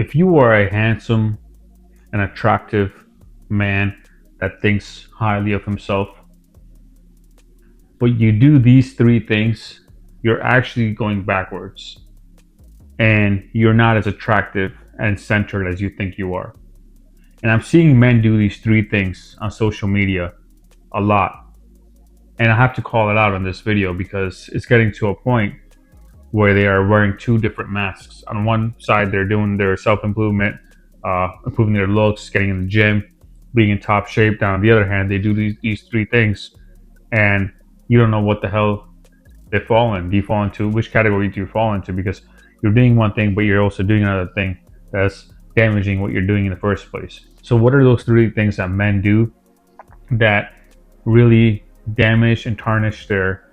If you are a handsome and attractive man that thinks highly of himself, but you do these three things, you're actually going backwards and you're not as attractive and centered as you think you are. And I'm seeing men do these three things on social media a lot. And I have to call it out on this video because it's getting to a point where they are wearing two different masks. On one side, they're doing their self improvement, improving their looks, getting in the gym, being in top shape. Down on the other hand, they do these three things, and you don't know what the hell they fall in. Do you fall into which category do you fall into? Because you're doing one thing, but you're also doing another thing that's damaging what you're doing in the first place. So, what are those three things that men do that really damage and tarnish their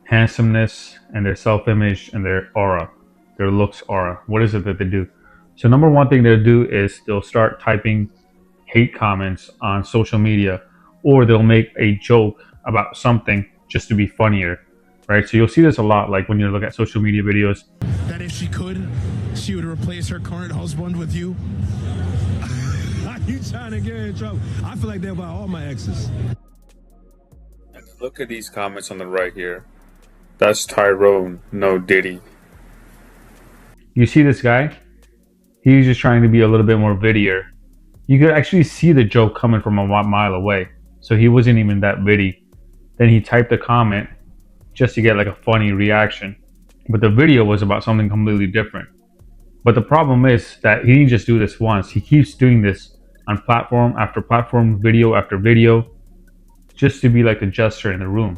handsomeness and their self-image and their aura, their looks aura? What is it that they do? So number one thing they'll do is they'll start typing hate comments on social media, or they'll make a joke about something just to be funnier, right? So you'll see this a lot, like when you look at social media videos. That if she could, she would replace her current husband with you. You trying to get her in trouble? I feel like that about all my exes. And look at these comments on the right here. That's Tyrone, no Diddy. You see this guy? He's just trying to be a little bit more wittier. You could actually see the joke coming from a mile away. So he wasn't even that witty. Then he typed a comment just to get like a funny reaction. But the video was about something completely different. But the problem is that he didn't just do this once. He keeps doing this on platform after platform, video after video, just to be like the jester in the room.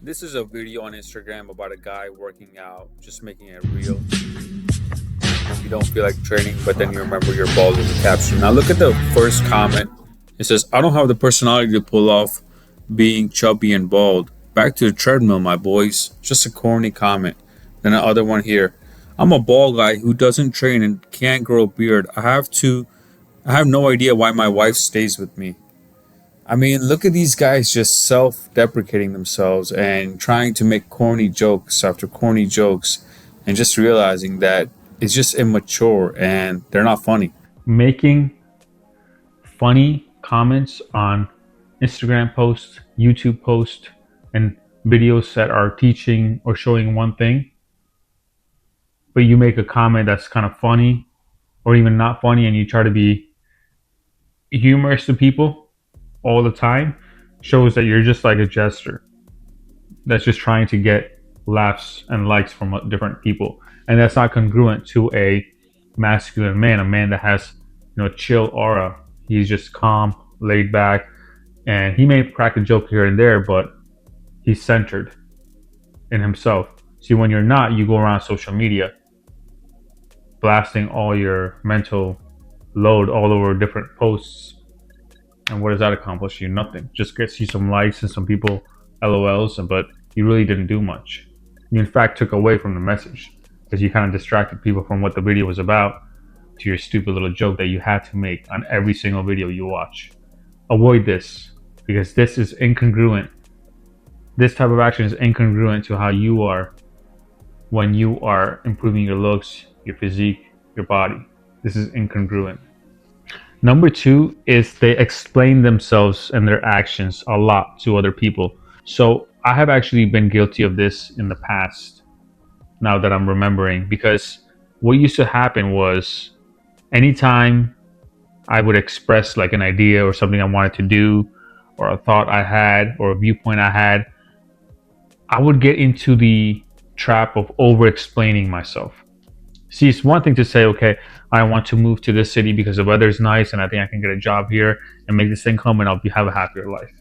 This is a video on Instagram about a guy working out, just making it real. You don't feel like training, but then you remember you're bald in the caption. Now look at the first comment. It says, "I don't have the personality to pull off being chubby and bald. Back to the treadmill, my boys." Just a corny comment. Then the other one here. "I'm a bald guy who doesn't train and can't grow a beard. I have no idea why my wife stays with me." I mean, look at these guys just self-deprecating themselves and trying to make corny jokes after corny jokes and just realizing that it's just immature and they're not funny. Making funny comments on Instagram posts, YouTube posts, and videos that are teaching or showing one thing, but you make a comment that's kind of funny or even not funny and you try to be humorous to people all the time, shows that you're just like a jester that's just trying to get laughs and likes from different people, and that's not congruent to a masculine man, a man that has chill aura. He's just calm, laid back, and he may crack a joke here and there, but he's centered in himself. See, when you're not, you go around social media blasting all your mental load all over different posts. And what does that accomplish you? Nothing. Just gets you some likes and some people LOLs, but you really didn't do much. You in fact took away from the message because you kind of distracted people from what the video was about to your stupid little joke that you had to make on every single video you watch. Avoid this because this is incongruent. This type of action is incongruent to how you are when you are improving your looks, your physique, your body. This is incongruent. Number two is they explain themselves and their actions a lot to other people. So I have actually been guilty of this in the past, now that I'm remembering, because what used to happen was anytime I would express like an idea or something I wanted to do or a thought I had or a viewpoint I had, I would get into the trap of over explaining myself. See, it's one thing to say, okay, I want to move to this city because the weather's nice and I think I can get a job here and make this income and I'll have a happier life.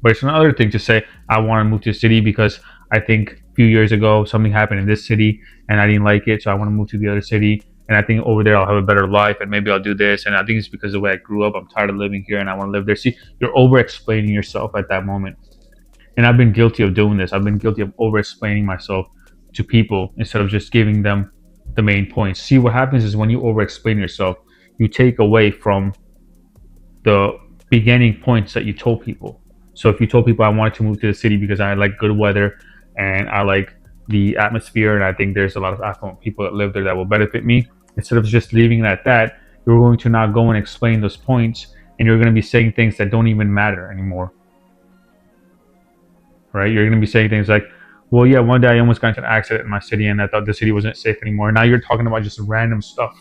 But it's another thing to say, I want to move to the city because I think a few years ago something happened in this city and I didn't like it, so I want to move to the other city. And I think over there I'll have a better life and maybe I'll do this. And I think it's because of the way I grew up. I'm tired of living here and I want to live there. See, you're over explaining yourself at that moment. And I've been guilty of doing this. I've been guilty of over explaining myself to people instead of just giving them the main points. See, what happens is when you over explain yourself, you take away from the beginning points that you told people. So if you told people I wanted to move to the city because I like good weather and I like the atmosphere and I think there's a lot of affluent people that live there that will benefit me, instead of just leaving it at that, you're going to now go and explain those points, and you're going to be saying things that don't even matter anymore. Right? You're going to be saying things like, well, yeah, one day I almost got into an accident in my city and I thought the city wasn't safe anymore. Now you're talking about just random stuff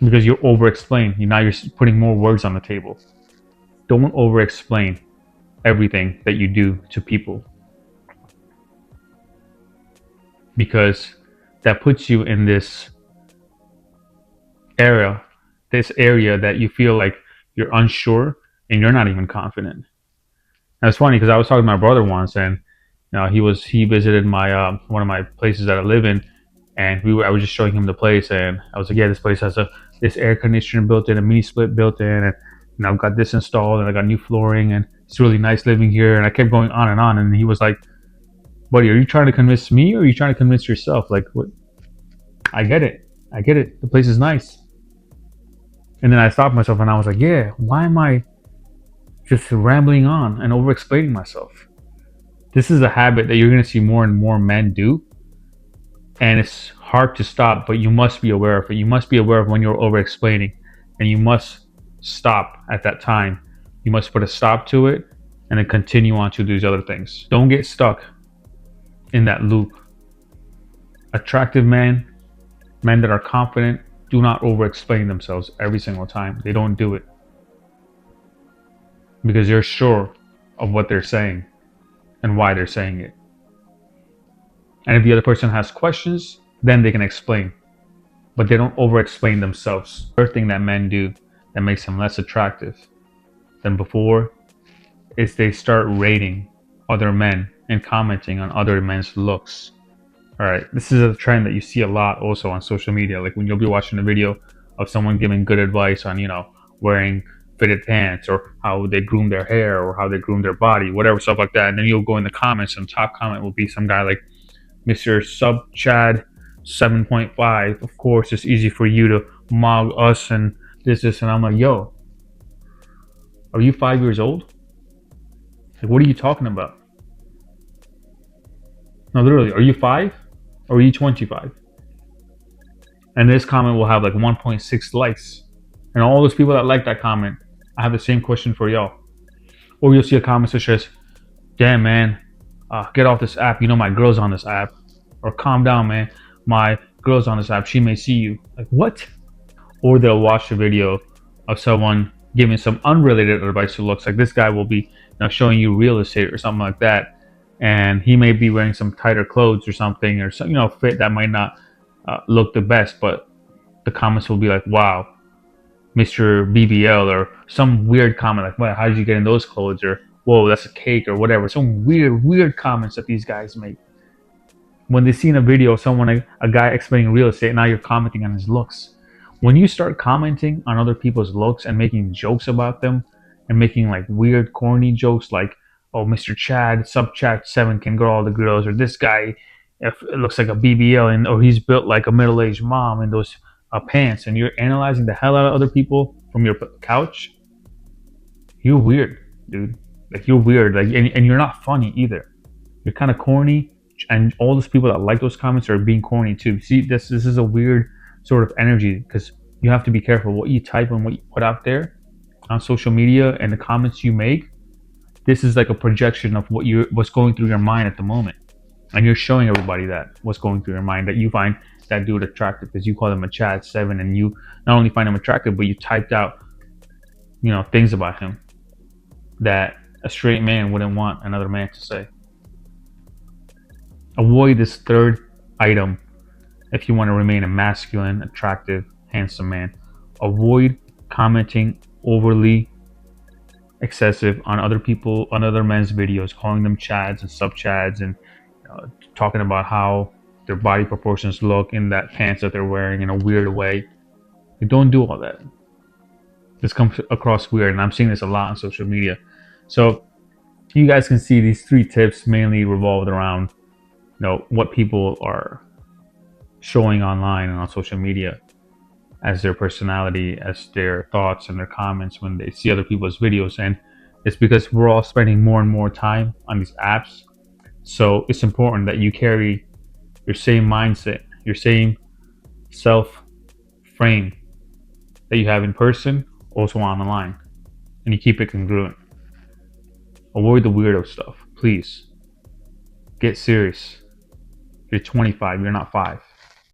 because you over explain. Now you're putting more words on the table. Don't over explain everything that you do to people, because that puts you in this area that you feel like you're unsure and you're not even confident. And it's funny because I was talking to my brother once, and he visited my one of my places that I live in, and I was just showing him the place, and I was like, yeah, this place has this air conditioner built in, a mini split built in, and I've got this installed, and I got new flooring, and it's really nice living here. And I kept going on, and he was like, buddy, are you trying to convince me, or are you trying to convince yourself? Like, what? I get it. The place is nice. And then I stopped myself and I was like, yeah, why am I just rambling on and over explaining myself? This is a habit that you're going to see more and more men do. And it's hard to stop, but you must be aware of it. You must be aware of when you're over explaining, and you must stop at that time. You must put a stop to it and then continue on to these other things. Don't get stuck in that loop. Attractive men that are confident, do not over explain themselves every single time. They don't do it because they're sure of what they're saying and why they're saying it. And if the other person has questions, then they can explain, but they don't over explain themselves. Third thing that men do that makes them less attractive than before is they start rating other men and commenting on other men's looks. All right, this is a trend that you see a lot also on social media. Like when you'll be watching a video of someone giving good advice on, wearing fitted pants, or how they groom their hair, or how they groom their body, whatever, stuff like that. And then you'll go in the comments, and top comment will be some guy like Mr. Sub Chad 7.5. Of course, it's easy for you to mog us and this. And I'm like, yo, are you 5 years old? Like, what are you talking about? No, literally, are you 5? Or are you 25? And this comment will have like 1.6 likes. And all those people that like that comment, I have the same question for y'all. Or you'll see a comment such as, damn, man, get off this app. My girl's on this app. Or calm down, man. My girl's on this app. She may see you. Like, what? Or they'll watch a video of someone giving some unrelated advice to looks. Like this guy will be showing you real estate or something like that. And he may be wearing some tighter clothes or something, or some, fit that might not look the best, but the comments will be like, wow, Mr. BBL, or some weird comment like, well, how did you get in those clothes? Or, whoa, that's a cake, or whatever. Some weird comments that these guys make. When they see in a video of someone, a guy explaining real estate, now you're commenting on his looks. When you start commenting on other people's looks and making jokes about them, and making like weird, corny jokes like, oh, Mr. Chad, Sub Chad 7 can grow all the girls, or this guy it looks like a BBL, or he's built like a middle-aged mom in those pants, and you're analyzing the hell out of other people from your couch, you're weird, dude. Like, you're weird, like, and you're not funny either. You're kind of corny, and all those people that like those comments are being corny too. See, this is a weird sort of energy, because you have to be careful what you type and what you put out there on social media, and the comments you make. This is like a projection of what's going through your mind at the moment. And you're showing everybody what's going through your mind, that you find that dude attractive because you call him a Chad 7, and you not only find him attractive, but you typed out, things about him that a straight man wouldn't want another man to say. Avoid this third item if you want to remain a masculine, attractive, handsome man. Avoid commenting overly excessive on other men's videos, calling them Chads and Sub Chads, and talking about how their body proportions look in that pants that they're wearing in a weird way. You don't do all that. This comes across weird, and I'm seeing this a lot on social media. So you guys can see these 3 tips mainly revolved around what people are showing online and on social media as their personality, as their thoughts and their comments when they see other people's videos. And it's because we're all spending more and more time on these apps. So it's important that you carry your same mindset, your same self frame that you have in person, also on the line, and you keep it congruent. Avoid the weirdo stuff, please. Get serious. You're 25, you're not 5.